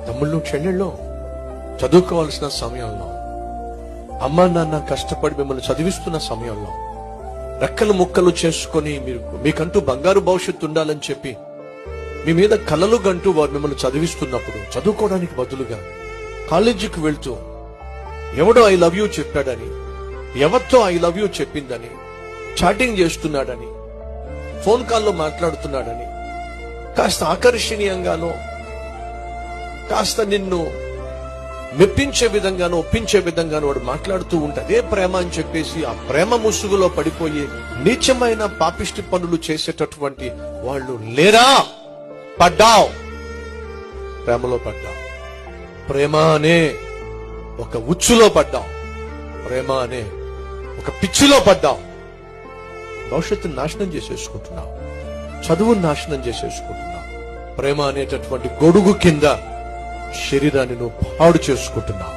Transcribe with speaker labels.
Speaker 1: తమ్ముళ్ళు చెల్లెళ్ళు చదువుకోవాల్సిన సమయంలో, అమ్మా నాన్న కష్టపడి మిమ్మల్ని చదివిస్తున్న సమయంలో, రెక్కలు ముక్కలు చేసుకొని మీకంటూ బంగారు భవిష్యత్తు ఉండాలని చెప్పి మీ మీద కలలు గంటూ వారు మిమ్మల్ని చదివిస్తున్నప్పుడు, చదువుకోవడానికి బదులుగా కాలేజీకి వెళ్తూ ఎవడో ఐ లవ్ యూ చెప్పాడని, ఎవరితో ఐ లవ్ యూ చెప్పిందని, చాటింగ్ చేస్తున్నాడని, ఫోన్ కాల్లో మాట్లాడుతున్నాడని, కాస్త ఆకర్షణీయంగానో కాస్త నిన్ను మెప్పించే విధంగానో ఒప్పించే విధంగానో వాడు మాట్లాడుతూ ఉంటే అదే ప్రేమ అని చెప్పేసి ఆ ప్రేమ ముసుగులో పడిపోయి నీచమైన పాపిష్టి పనులు చేసేటటువంటి వాళ్ళు లేరా? పడ్డావు, ప్రేమలో పడ్డావు, ప్రేమ అనే ఒక ఉచ్చులో పడ్డావు, ప్రేమ అనే ఒక పిచ్చిలో పడ్డావు. భవిష్యత్తును నాశనం చేసేసుకుంటున్నావు, చదువును నాశనం చేసేసుకుంటున్నావు, ప్రేమ అనేటటువంటి గొడుగు కింద శరీరాన్ని నువ్వు పాడు చేసుకుంటున్నావు.